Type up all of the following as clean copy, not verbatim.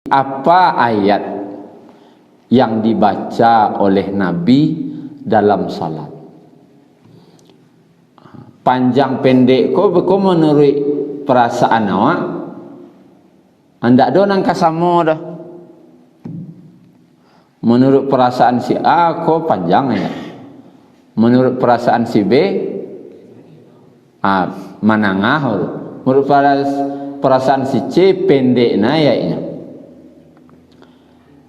Apa ayat yang dibaca oleh Nabi dalam salat? Panjang pendek ko menurut perasaan awak, anda do nang kasamo dah. Menurut perasaan si A ko panjang ya. Menurut perasaan si B manangah. Menurut perasaan si C pendek na ya.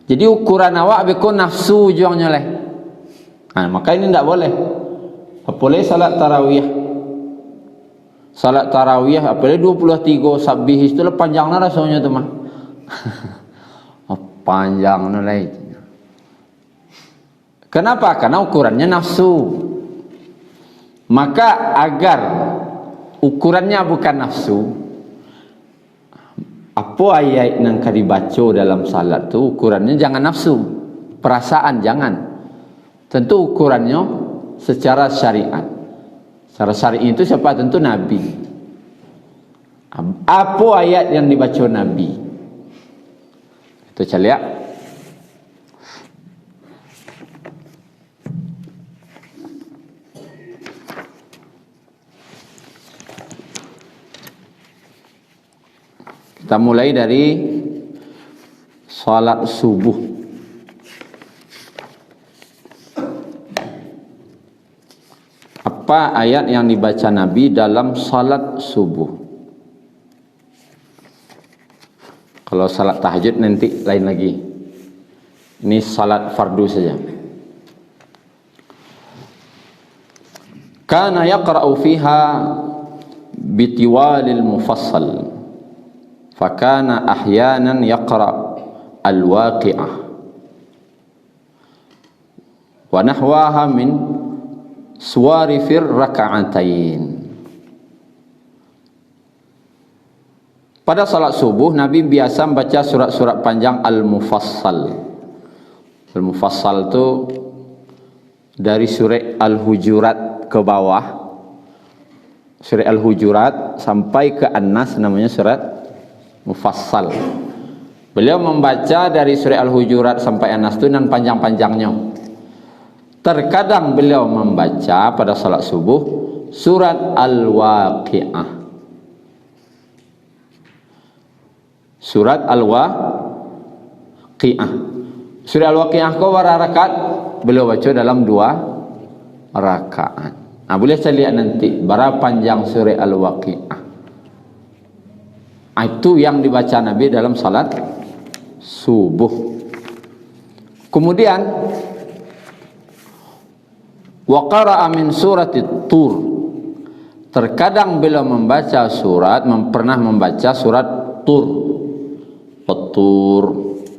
Jadi ukuran awak beko nafsu juangnya leh. Maka ini tidak boleh. Apalagi salat tarawih. Salat tarawih apalagi 23 sabih itu lah panjangnya rasanya tu mah. Panjangnya lah itu. Kenapa? Karena ukurannya nafsu. Maka agar ukurannya bukan nafsu, apa ayat yang dibaca dalam salat tu ukurannya jangan nafsu, perasaan jangan. Tentu ukurannya secara syariat. Secara syariat itu siapa? Tentu Nabi. Apa ayat yang dibaca Nabi? Itu lihat. Kita mulai dari salat subuh. Apa ayat yang dibaca Nabi dalam salat subuh? Kalau salat tahajud nanti lain lagi. Ini salat fardu saja. Kana yaqra'u fiha bitiwalil mufassal. Fakana ahyanan yaqra' al-waqi'ah wa nahwaha min suwari fir raka'atain. Pada salat subuh Nabi biasa membaca surat-surat panjang al-mufassal. Al-mufassal itu dari surah Al-Hujurat ke bawah, surah Al-Hujurat sampai ke An-Nas namanya surat mufassal. Beliau membaca dari surah Al-Hujurat sampai An-Nas itu dan panjang-panjangnya. Terkadang beliau membaca pada salat subuh surat Al-Waqi'ah. Surat Al-Waqi'ah. Surah Al-Waqi'ah kau berapa rakaat? Beliau baca dalam 2 rakaat. Boleh saya lihat nanti berapa panjang surah Al-Waqi'ah. Itu yang dibaca Nabi dalam salat subuh. Kemudian wa qara'a min suratit Tur. Terkadang beliau membaca pernah membaca surat Tur. At-Tur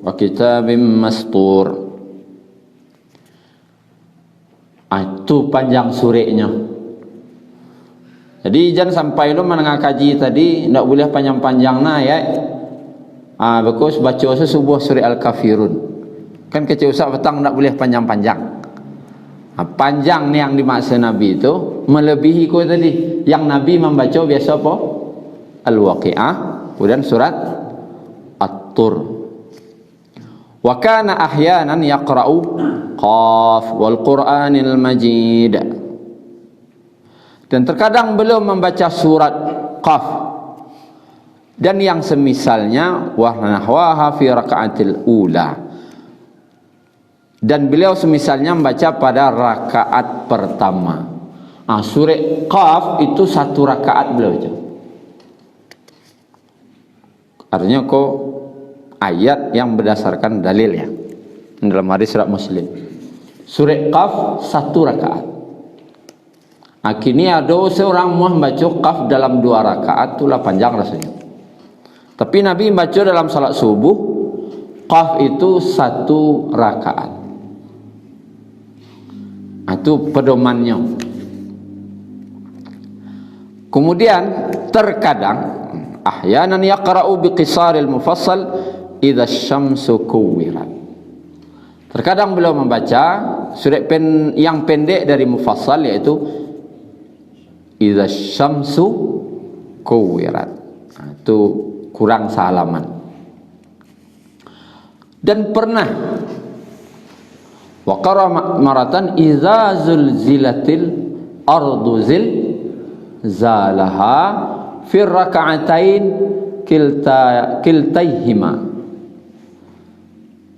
wa kitabim mastur. Itu panjang surahnya. Jadi jangan sampai lu menengah kaji tadi tidak boleh panjang-panjang nah ya. Bagus baca sebuah surah Al-Kafirun. Kan kecil usah petang tidak boleh panjang-panjang. Panjang ni yang dimaksud Nabi itu melebihi kau tadi. Yang Nabi membaca biasa apa? Al-Waqi'ah, kemudian surat At-Tur. Wa kana ahyanan yaqra'u Qaf wal Qur'anil Majid. Dan terkadang beliau membaca surat Qaf dan yang semisalnya wa nahwaha fi raka'atil ula. Dan beliau semisalnya membaca pada rakaat pertama. Surah Qaf itu 1 rakaat beliau baca. Artinya kok ayat yang berdasarkan dalil ya. Dalam hadis surat Muslim. Surah Qaf 1 rakaat. Kini ada seorang muah baca Qaf dalam 2 rakaat, itulah panjang rasanya. Tapi Nabi baca dalam salat subuh Qaf itu 1 rakaat. Itu pedomannya. Kemudian terkadang ahyanan yaqra'u biqisaril mufassal idza syamsu kuwirat. Terkadang beliau membaca surat yang pendek dari mufassal yaitu idza syamsu kuwirat. Itu kurang sehalaman. Dan pernah wa qara maratan idza zulzilatil ardu zalaha fi raka'atain kiltaihima.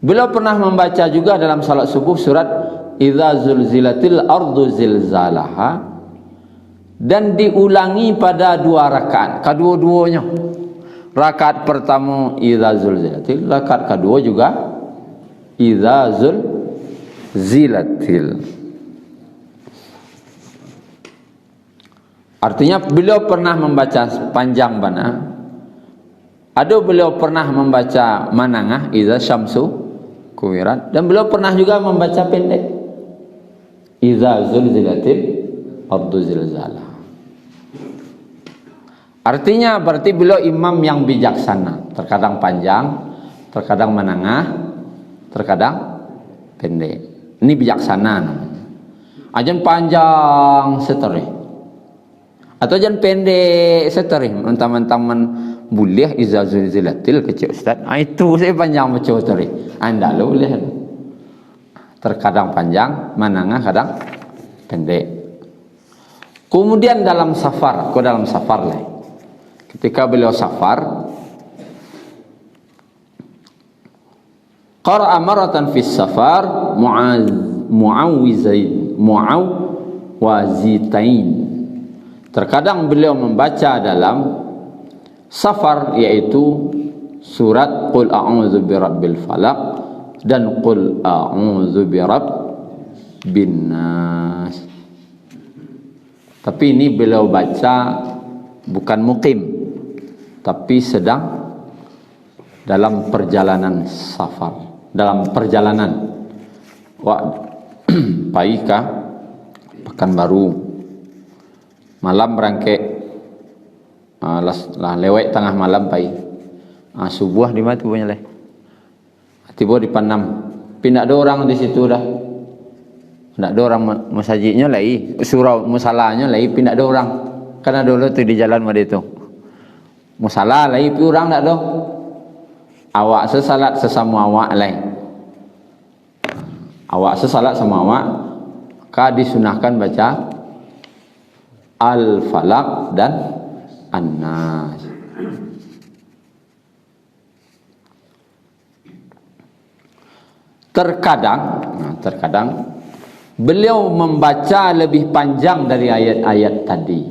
Beliau pernah membaca juga dalam salat subuh surat idza zulzilatil ardu zilzalaha, dan diulangi pada 2 rakaat, kedua-duanya. Rakaat pertama idza zulzilatil, rakaat kedua juga idza zulzilatil. Artinya beliau pernah membaca panjang bana. Ada beliau pernah membaca manangah idza syamsu kuwirat, dan beliau pernah juga membaca pendek idza zulzilatil ardu zilzalah. Artinya berarti beliau imam yang bijaksana, terkadang panjang, terkadang menengah, terkadang pendek. Ini bijaksana namanya. Ajan panjang seteri, atau ajan pendek seteri, mentang-mentang boleh idza zulzilatil kecil ustaz. Itu saya panjang macam seteri. Anda boleh. Terkadang panjang, menengah, kadang pendek. Kemudian dalam safar, dalam safar lah. Ketika beliau safar, qara'a maratan fis safar mu'awwizitain. Terkadang beliau membaca dalam safar, yaitu surat qul a'udzu birabbil falaq dan qul a'udzu birabbin nas. Tapi ini beliau baca bukan mukim, tapi sedang dalam perjalanan safar, dalam perjalanan Paika Pekanbaru, malam berangkat lah lewat tengah malam pai subuh di mana punya leh tiba di Panam, pindah ada orang di situ dah, tidak ada orang masjidnya lagi, surau musalahnya lagi, pindah ada orang. Karena dulu tu di jalan madi tu musalah lagi pi orang tak ada. Awak sesalat sesama awak lain. Awak sesalat sama awak, ka disunahkan baca Al-Falaq dan An-Nas. Terkadang beliau membaca lebih panjang dari ayat-ayat tadi.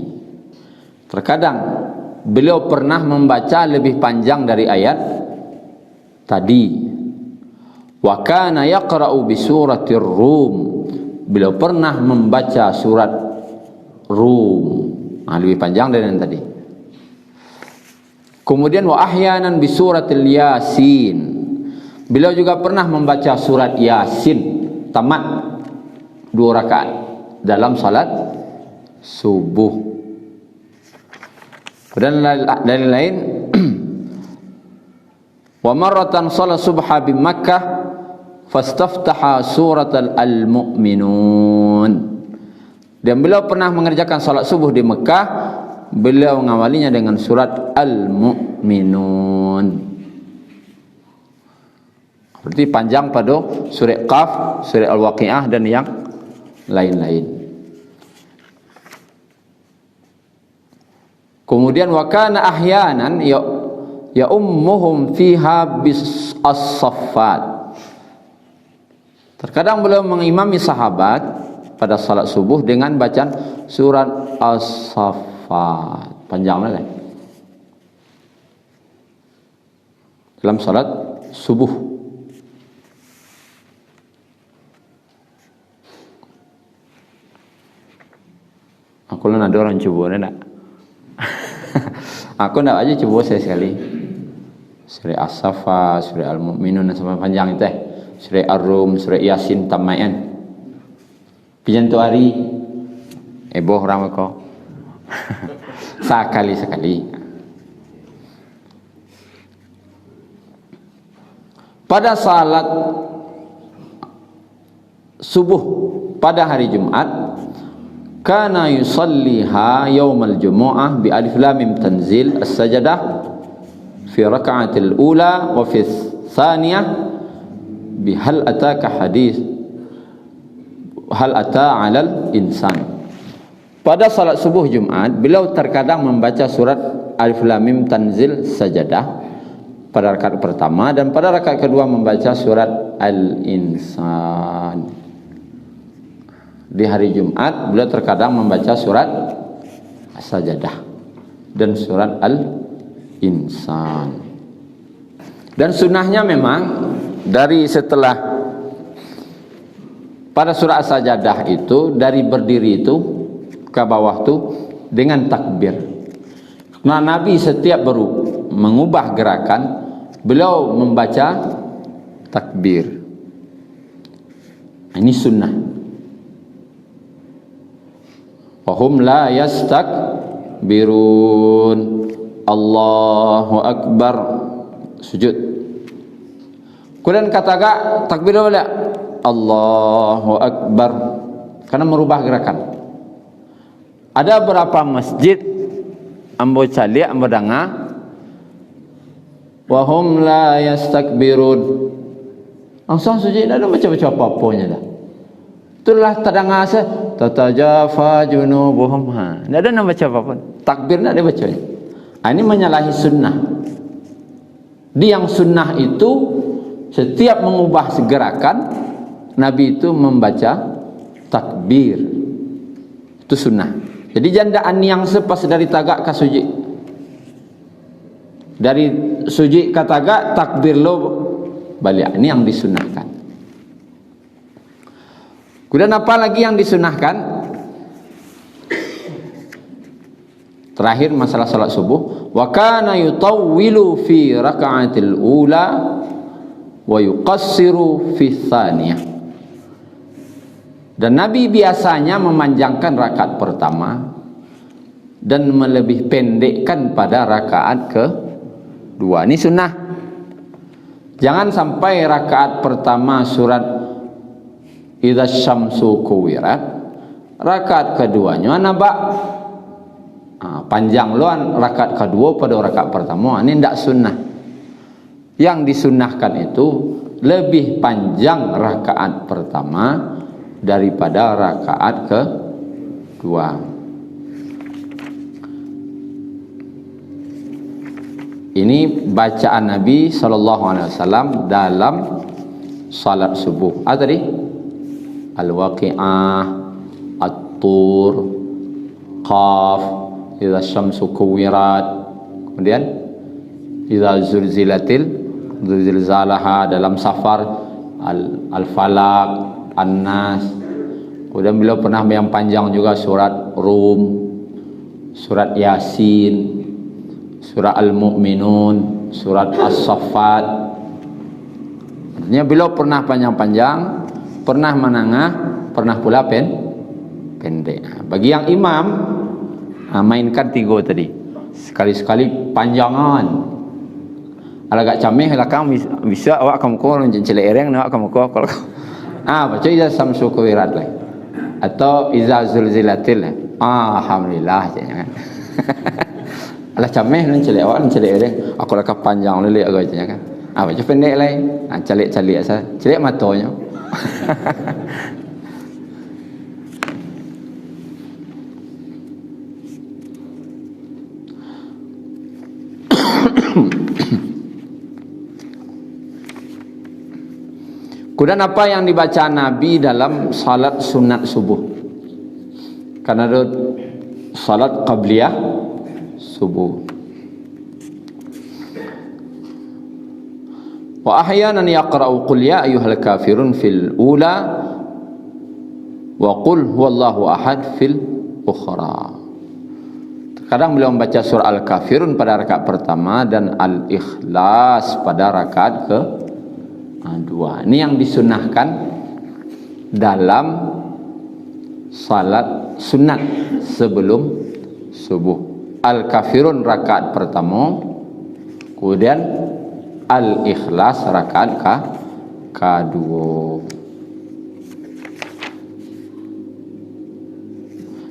Terkadang beliau pernah membaca lebih panjang dari ayat tadi. Wa kana yaqra'u bi suratir Rum. Beliau pernah membaca surat Rum. Lebih panjang dari yang tadi. Kemudian wa ahyanan bi suratil Yasin. Beliau juga pernah membaca surat Yasin tamat 2 rakaat dalam salat subuh. Dan dari lain wa marratan salat subha bi Makkah fastaftaha surat al-mu'minun. Dan beliau pernah mengerjakan salat subuh di Mekah, beliau mengawalinya dengan surat al-mu'minun. Berarti panjang pada surah Qaf, surah Al-Waqiah dan yang lain-lain. Kemudian wa kana ahyanan ya ummuhum fiha bis as-saffat. Terkadang beliau mengimami sahabat pada salat subuh dengan bacaan surat as-saffat. Panjang kan? Dalam salat subuh. Aku ada orang cuba nak. Aku nak aja coba sekali. Surah As-Saffat, surah Al-Mu'minun sampai panjang itu. Surah Ar-Rum, surah Yasin tamayan. Pijan tu hari boh ramai kau. Sekali. Pada salat subuh pada hari Jumat, kana yusalliha yaumal jumu'ah bi alif lam mim tanzil as-sajdah fi raka'atil ula wa fi tsaniyah bihal ataka hadis hal ata 'alal insan. Pada salat subuh Jumat, beliau terkadang membaca surat Alif Lam Mim Tanzil Sajadah pada rakaat pertama, dan pada rakaat kedua membaca surat Al-Insan. Di hari Jumat beliau terkadang membaca surat Sajadah dan surat Al-Insan. Dan sunnahnya memang dari setelah pada surat Sajadah itu, dari berdiri itu ke bawah tu dengan takbir. Nah, Nabi setiap mengubah gerakan, beliau membaca takbir. Ini sunnah. Wahum la yastakbirun. Allahu Akbar. Sujud. Kemudian katakan takbir boleh. Allahu Akbar. Karena merubah gerakan. Ada berapa masjid ambo calik ambo dengar wahum la yastakbirun, langsung sujud, dah baca-baca apa-apanya dah. Itulah terdengar tatajafa junubuhum, dah ada nak baca apa-apa, takbir nak dia baca. Ini menyalahi sunnah. Di yang sunnah itu setiap mengubah gerakan Nabi itu membaca takbir. Itu sunnah. Jadi jandaan yang sepas dari tagak ke sujud. Dari sujud ke tagak, takbir lo balik. Ini yang disunahkan. Kemudian apa lagi yang disunahkan? Terakhir masalah salat subuh. Wa kana yutawwilu fi raka'atil ula wa yuqassiru fi tsaniyah. Dan Nabi biasanya memanjangkan rakaat pertama dan melebih pendekkan pada rakaat kedua. Ini sunnah. Jangan sampai rakaat pertama surat Idza Syamsu Kuwirat, rakaat keduanya nabak panjang luan rakaat kedua pada rakaat pertama. Ini tidak sunnah. Yang disunnahkan itu lebih panjang rakaat pertama daripada rakaat kedua. Ini bacaan Nabi SAW dalam salat subuh. Tadi Al-Waqi'ah, At-Tur, Qaf, Idza Syamsu Kuwirat, kemudian Idza Zilzalaha dalam Safar, Al-Falaq, An-Nas. Kemudian beliau pernah yang panjang juga surat Rum, surat Yasin, surat Al-Mu'minun, surat As-Saffat. Artinya beliau pernah panjang-panjang, pernah menengah, pernah pula pendek. Bagi yang imam, mainkan 3 tadi. Sekali-sekali panjangan. Agak camih belakang bisa awak kamu kau celek ereng awak kamu kau kalau baca Idza Syamsu Kuwirat lah, atau Idza Zulzilatil. Alhamdulillah jangan. Alah cameh nan celek awak nan celek ereng. Aku lah panjang lele agak kan. Baca pendek lah. Celek-celek asal. Celek matanya. Kemudian apa yang dibaca Nabi dalam salat sunat subuh? Karena ada salat qabliyah subuh. Wa ahyanan yaqra'u qul ya ayyuhal kafirun fil ula wa qul huwallahu ahad fil ukhra. Kadang beliau membaca surah Al-Kafirun pada rakaat pertama dan Al-Ikhlas pada rakaat kedua. Ini yang disunahkan dalam salat sunat sebelum subuh. Al-Kafirun rakaat pertama, kemudian Al-Ikhlas rakaat kedua.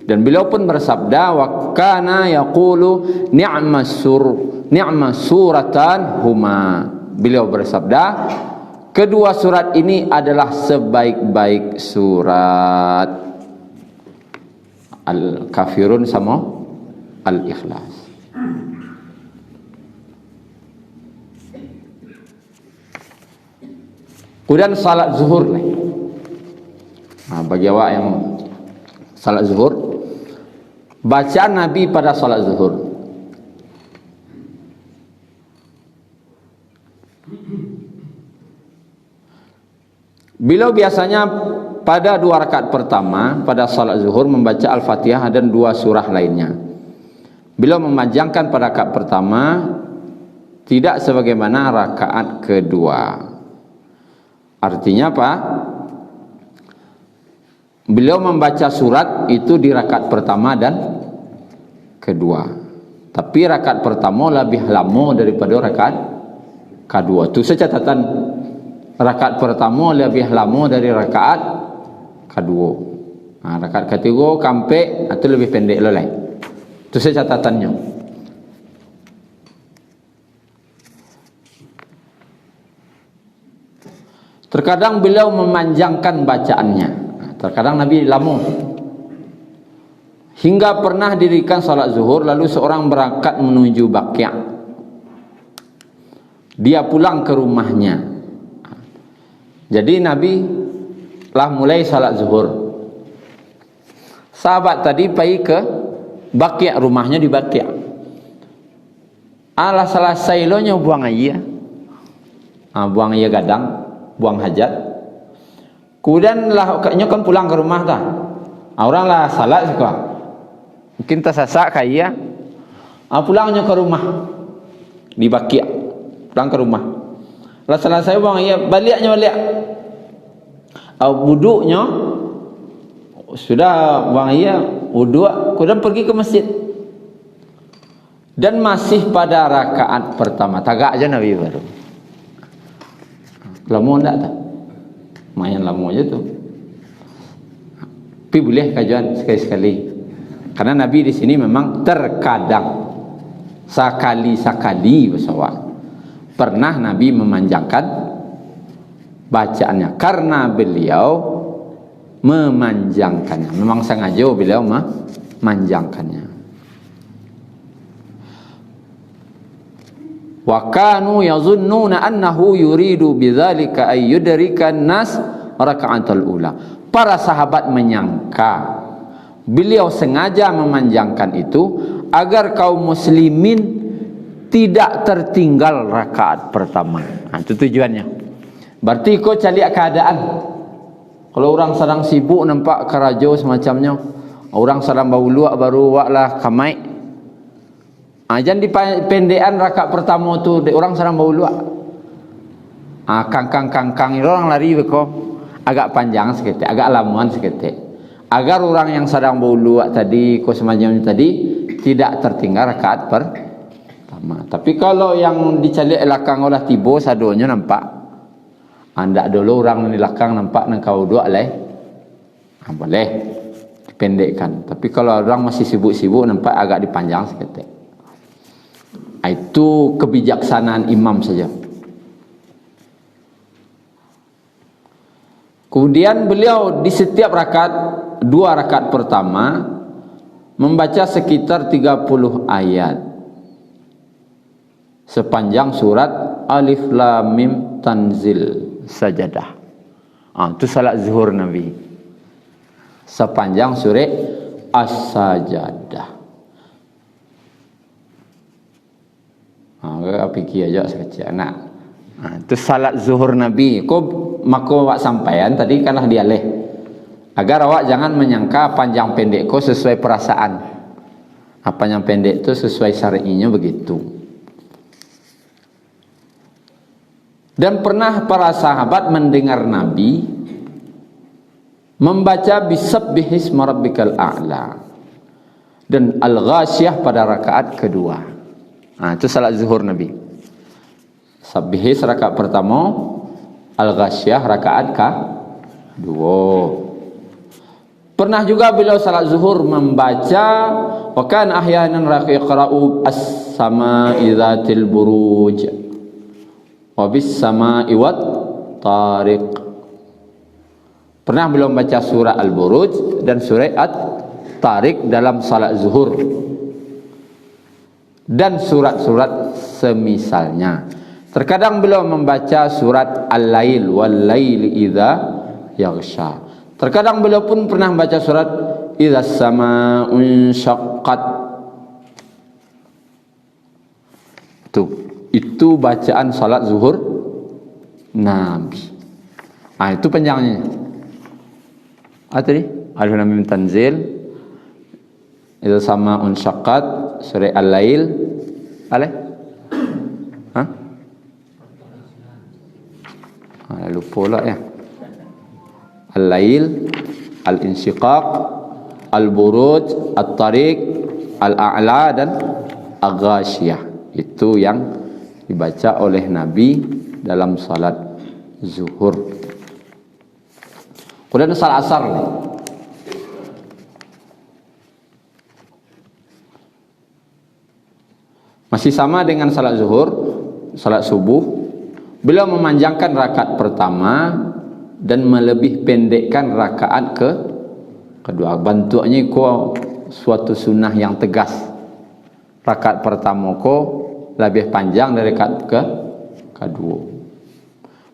Dan beliau pun bersabda, wa kana yaqulu ni'mas suratan huma. Beliau bersabda, Kedua surat ini adalah sebaik-baik surat. Al-Kafirun sama Al-Ikhlas. Kemudian salat zuhur lah. Bagi awak yang salat zuhur, bacaan Nabi pada salat zuhur. Beliau biasanya pada 2 rakaat pertama pada salat zuhur membaca Al-Fatihah dan 2 surah lainnya. Beliau memanjangkan pada rakaat pertama tidak sebagaimana rakaat kedua. Artinya apa? Beliau membaca surat itu di rakaat pertama dan kedua. Tapi rakaat pertama lebih lama daripada rakaat kedua. Itu catatan. Rakaat pertama lebih lama dari rakaat kedua. Rakaat ketiga kampe itu lebih pendek lolai. Itu catatannya. Terkadang beliau memanjangkan bacaannya. Terkadang Nabi lama. Hingga pernah dirikan salat zuhur lalu seorang berangkat menuju Baqi'. Dia pulang ke rumahnya. Jadi Nabi telah mulai salat zuhur. Sahabat tadi pergi ke Baqi', rumahnya di Baqi'. Alah selesai lonya buang air. Buang air gadang, buang hajat. Kemudian lah kaknya kan pulang ke rumah dah. Orang lah salat suka. Mungkin tersasak kaya. Pulangnya ke rumah di Baqi'. Pulang ke rumah. Lah selesai buang air, baliknya balik. Wuduknya sudah buang air, wuduk, kemudian pergi ke masjid. Dan masih pada rakaat pertama. Tagak aja Nabi baru. Lama enggak tak? Lumayan lama aja tu. Tapi boleh kajian sekali-sekali. Karena Nabi di sini memang terkadang sakali-sakali pesawat pernah Nabi memanjangkan bacaannya karena beliau memanjangkannya. Memang sengaja beliau memanjangkannya. Wa kanu yazunnuna annahu yuridu bidzalika ay yudrikan nas raka'atul ula. Para sahabat menyangka beliau sengaja memanjangkan itu agar kaum muslimin tidak tertinggal rakaat pertama. Itu tujuannya. Berarti kau cari keadaan. Kalau orang sedang sibuk nampak kerajo semacamnya, orang sedang bau luak baru waklah kamai. Jangan dipendekan rakaat pertama tu orang sedang bau luak. Kangkang orang lari beko agak panjang sedikit, agak lamuan sedikit. Agar orang yang sedang bau luak tadi, kau semacamnya tadi tidak tertinggal rakaat pertama. Tapi kalau yang dicalik belakang olah tiba sadonya nampak. Anda dulu orang di belakang nampak nang kau dua leh. Boleh dipendekkan. Tapi kalau orang masih sibuk-sibuk nampak agak dipanjang sedikit. Itu kebijaksanaan imam saja. Kemudian beliau di setiap rakaat, 2 rakaat pertama membaca sekitar 30 ayat. Sepanjang surat Alif Lam Mim Tanzil Sajadah. Itu salat zuhur Nabi. Sepanjang surat As-Sajadah. Fikir aja sekecil anak. Itu salat zuhur Nabi. Maka awak sampaian tadi kanlah dialih. Agar awak jangan menyangka panjang pendek sesuai perasaan. Panjang pendek itu sesuai syar'inya begitu. Dan pernah para sahabat mendengar Nabi membaca bisabbihisma rabbikal a'la dan al-ghasyiyah pada rakaat kedua. Itu salat zuhur Nabi. Sabbihis rakaat pertama, al-ghasyiyah rakaat kedua. Pernah juga beliau salat zuhur membaca wa kana ahyanan yaqra'u as-sama'i dzatil buruj wa bis sama'i wat At-Tariq. Pernah belum baca surah Al-Buruj dan surah At-Tariq dalam salat zuhur dan surat-surat semisalnya. Terkadang beliau membaca surat Al-Lail, wal-laili idza yaghsha. Terkadang beliau pun pernah membaca surat idza as-samaa'u syaqqat. Itu bacaan salat zuhur Nabi. Itu panjangnya. Tadi Alif Lam Mim Tanzil, idza as-samaa'u syaqqat, surah Al-Lail, lupa lah ya. Al-Lail, Al-Insyiqaq, Al-Buruj, At-Tariq, Al-A'la dan Al-Ghashiyah. Itu yang dibaca oleh Nabi dalam salat zuhur. Kemudian salat asar nih. Masih sama dengan salat zuhur, salat subuh. Beliau memanjangkan rakaat pertama dan melebih pendekkan rakaat kedua. Bentuknya suatu sunnah yang tegas. Rakaat pertama lebih panjang dari rakaat kedua.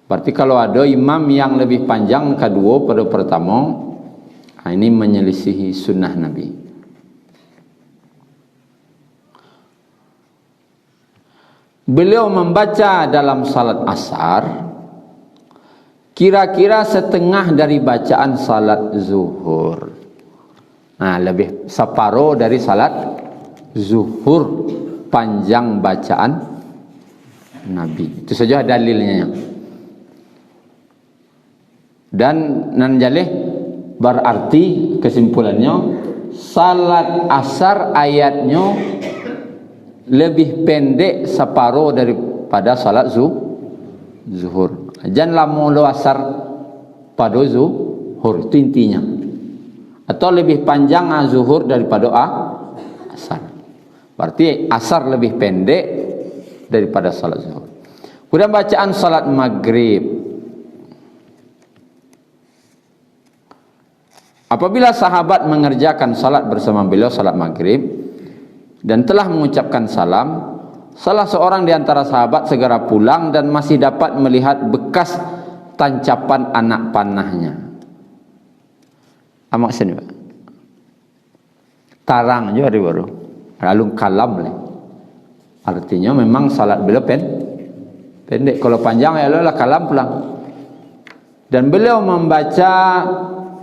Berarti kalau ada imam yang lebih panjang kedua pada pertama, ini menyelisihi sunnah Nabi. Beliau membaca dalam salat asar kira-kira setengah dari bacaan salat zuhur. Lebih separuh dari salat zuhur panjang bacaan Nabi. Itu saja dalilnya. Dan nanjaleh berarti kesimpulannya salat asar ayatnya lebih pendek separuh daripada salat zuhur. Janganlah mula asar pada zuhur, itu intinya. Atau lebih panjang zuhur daripada asar. Berarti asar lebih pendek daripada salat zuhur. Kemudian bacaan salat maghrib. Apabila sahabat mengerjakan salat bersama beliau, salat maghrib, dan telah mengucapkan salam, salah seorang di antara sahabat segera pulang dan masih dapat melihat bekas tancapan anak panahnya. Amak sini Pak. Tarang juga hari baru. Lalu kalam lah. Artinya memang salat beliau pendek. Kalau panjang ya lah kalam pulang. Dan beliau membaca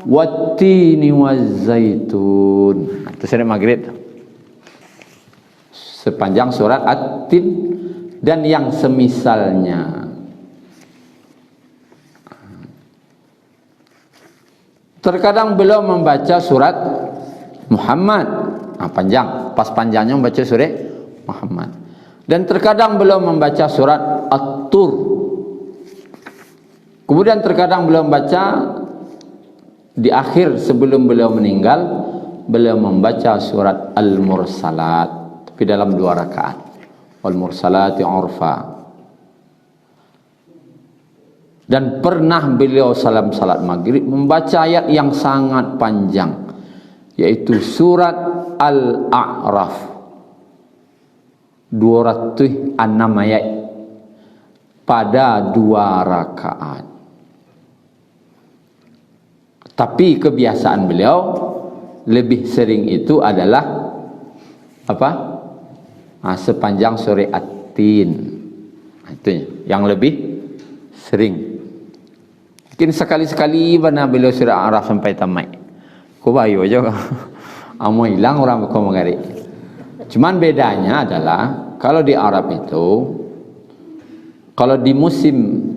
wattini wazzaitun. Itu surat maghrib. Sepanjang surat At-Tin dan yang semisalnya. Terkadang beliau membaca surat Muhammad, panjang, pas panjangnya membaca surat Muhammad. Dan terkadang beliau membaca surat At-Tur. Kemudian terkadang beliau membaca di akhir sebelum beliau meninggal, beliau membaca surat Al-Mursalat. Tapi dalam 2 rakaat. Wal mursalati urfa. Dan pernah beliau salat maghrib membaca ayat yang sangat panjang, yaitu surat Al-A'raf, 206 ayat pada 2 rakaat. Tapi kebiasaan beliau lebih sering itu adalah apa? Sepanjang sore At-Tin. Itu yang lebih sering. Mungkin sekali-sekali benar beliau surah Araf sampai tamat. Kau bayu aja. Amo hilang orang kau mengari. Cuman bedanya adalah kalau di Arab itu, kalau di musim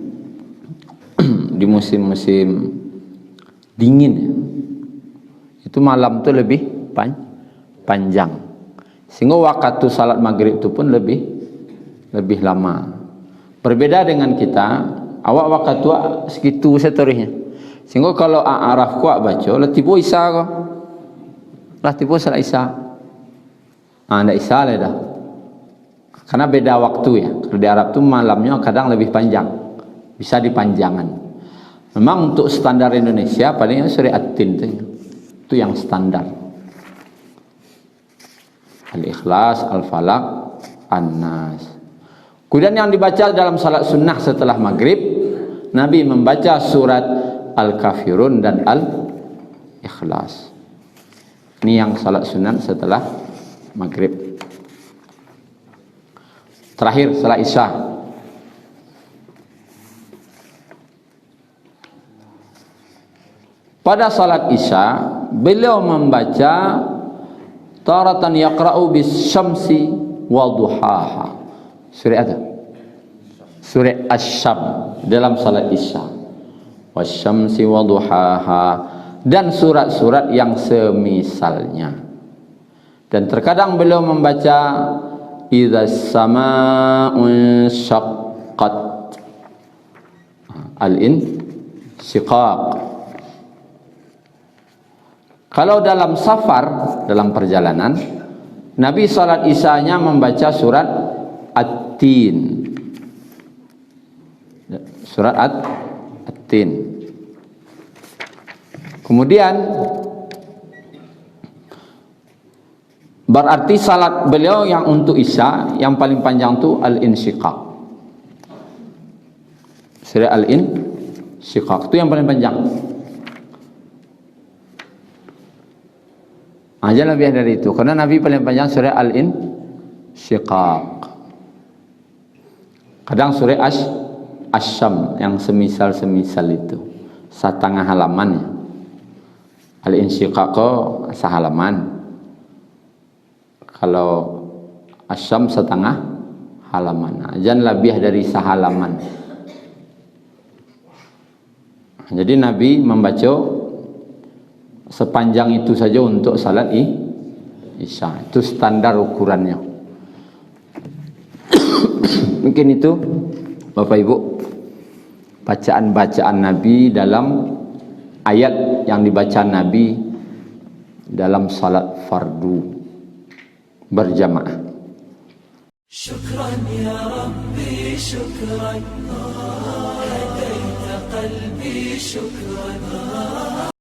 dingin, itu malam tu lebih panjang. Sehingga waktu salat maghrib itu pun lebih lama. Berbeda dengan kita, awak waktu segitu seterusnya. Sehingga kalau A'raf kuat baca, lah tiba Isa kau. Lah tiba salat Isa. Ndak Isa lah dah. Karena beda waktu ya. Kalau di Arab tu malamnya kadang lebih panjang. bisa dipanjangan. Memang untuk standar Indonesia palingnya surah At-Tin itu yang standar. Al-Ikhlas, Al-Falaq, An-Nas. Kemudian yang dibaca dalam salat sunnah setelah maghrib, Nabi membaca surat Al-Kafirun dan Al-Ikhlas. Ini yang salat sunnah setelah maghrib. Terakhir salat Isya. Pada salat Isya, beliau membaca taratan yaqra'u bis-syamsi wa duhaha. Surah apa? Surah Asy-Syam dalam salat Isya. Wasyamsi wa duhaha, dan surat-surat yang semisalnya. Dan terkadang beliau membaca idzas samaa'un syaqqat, al-insyiqaq. Kalau dalam safar, dalam perjalanan, Nabi salat Isyanya membaca surat At-Tin. Surat At-Tin. Kemudian berarti salat beliau yang untuk Isya yang paling panjang itu Al-Insyiqaq. Surah Al-Insyiqaq itu yang paling panjang. Jangan lebih dari itu, karena Nabi paling panjang surah Al-Insyiqaq. Kadang surah Asy-Syam yang semisal-semisal itu setengah halamannya. Al-Insyiqaq sehalaman. Kalau Asy-Syam setengah halaman. Jangan lebih dari sehalaman. Jadi Nabi membaca sepanjang itu saja untuk salat Isya. Itu standar ukurannya. Mungkin itu Bapak Ibu bacaan-bacaan Nabi dalam ayat yang dibaca Nabi dalam salat fardu berjamaah. Syukran ya Rabbi, syukran hadaita qalbi, syukran.